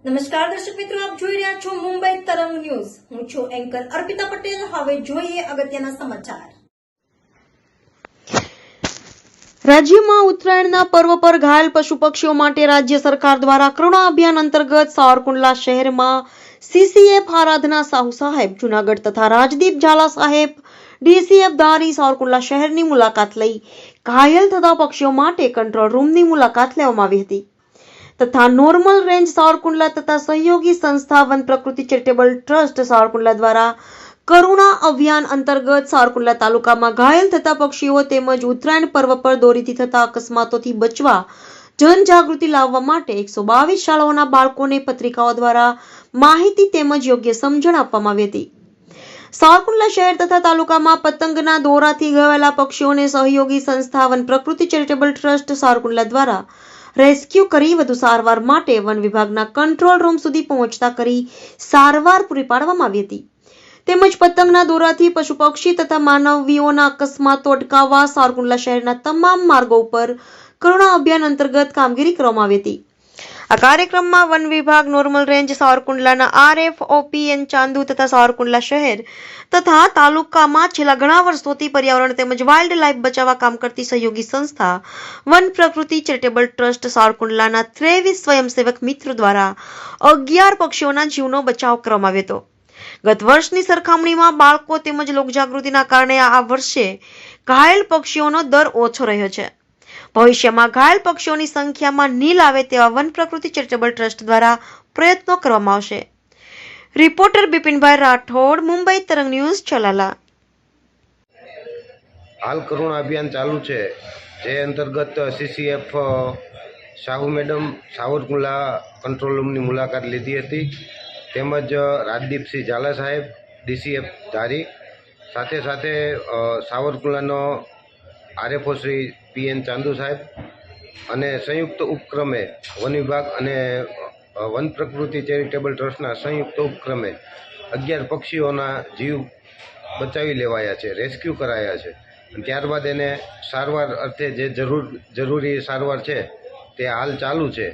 નમસ્કાર દર્શક મિત્રો, આપ જોઈ રહ્યા છો મુંબઈ તરંગ ન્યૂઝ. હું છું એન્કર અર્પિતા પટેલ. હવે જોઈએ અગત્યના સમાચાર. રાજ્યમાં ઉત્તરાયણના પર્વ પર ઘાયલ પશુ પક્ષીઓ માટે રાજ્ય સરકાર દ્વારા કરુણા અભિયાન અંતર્ગત સાવરકુંડલા શહેરમાં સીસીએફ આરાધના સાહુ સાહેબ જૂનાગઢ તથા રાજદીપ ઝાલા સાહેબ ડીસીએફ ધારી સાવરકુંડલા શહેરની મુલાકાત લઈ ઘાયલ થતા પક્ષીઓ માટે કંટ્રોલ રૂમની મુલાકાત લેવામાં આવી હતી તથા નોર્મલ રેન્જ સાવરકુંડલા તથા સહયોગી સંસ્થા વન પ્રકૃતિ ચેરિટેબલ ટ્રસ્ટ સાવરકુંડલા દ્વારા કરુણા અભિયાન અંતર્ગત સાવરકુંડલા તાલુકામાં ઘાયલ થતા પક્ષીઓ તેમજ ઉત્તરાયણ પર્વ પર દોરીથી થતા અકસ્માતોથી બચવા જનજાગૃતિ લાવવા માટે 122 શાળાઓના બાળકોને પત્રિકાઓ દ્વારા માહિતી તેમજ યોગ્ય સમજણ આપવામાં આવી હતી. સાવરકુંડલા શહેર તથા તાલુકામાં પતંગના દોરાથી ઘવાયેલા પક્ષીઓને સહયોગી સંસ્થા વન પ્રકૃતિ ચેરિટેબલ ટ્રસ્ટ સાવરકુંડલા દ્વારા રેસ્ક્યુ કરી વધુ સારવાર માટે વન વિભાગના કંટ્રોલ રૂમ સુધી પહોંચતા કરી સારવાર પૂરી પાડવામાં આવી હતી. તેમજ પતંગના દોરાથી પશુ પક્ષી તથા માનવીઓના અકસ્માતો અટકાવવા સાવરકુંડલા શહેરના તમામ માર્ગો ઉપર કરુણા અભિયાન અંતર્ગત કામગીરી કરવામાં આવી હતી. આ કાર્યક્રમમાં વન વિભાગ, નોર્મલ રેન્જ સાવરકુંડલાના RFOPN ચાંદુ તથા સાવરકુંડલા શહેર તથા તાલુકામાં છેલ્લા ઘણા વર્ષોથી પર્યાવરણ તેમજ વાઇલ્ડ લાઇફ બચાવવા કામ કરતી સહયોગી સંસ્થા વન પ્રકૃતિ ચેરિટેબલ ટ્રસ્ટ સાવરકુંડલાના 23 સ્વયંસેવક મિત્રો દ્વારા 11 પક્ષીઓના જીવનો બચાવ કરવામાં આવ્યો હતો. ગત વર્ષની સરખામણીમાં બાળકો તેમજ લોકજાગૃતિના કારણે આ વર્ષે ઘાયલ પક્ષીઓનો દર ઓછો રહ્યો છે. ભવિષ્યમાં ઘાયલ પક્ષીઓની સંખ્યામાં નીલ આવે તેવા વન પ્રકૃતિ ચેરિટેબલ ટ્રસ્ટ દ્વારા પ્રયત્નો કરવામાં આવશે. રિપોર્ટર બિપિનભાઈ રાઠોડ, મુંબઈ તરંગ ન્યૂઝ, ચલાલા. હાલ કરુણા અભિયાન ચાલુ છે, જે અંતર્ગત CCF Sahu madam Savarkundla control રૂમની મુલાકાત લીધી હતી. તેમજ રાજદીપસિંહ ઝાલા સાહેબ DCF ધારી, સાથે સાથે સાવરકુંડલાનો RFO શ્રી PN ચાંદુ સાહેબ અને સંયુક્ત ઉપક્રમે વન વિભાગ અને વન પ્રકૃતિ ચેરિટેબલ ટ્રસ્ટના સંયુક્ત ઉપક્રમે 11 પક્ષીઓના જીવ બચાવી લેવાયા છે, રેસ્ક્યુ કરાયા છે. ત્યારબાદ એને સારવાર અર્થે જે જરૂરી સારવાર છે તે હાલ ચાલુ છે.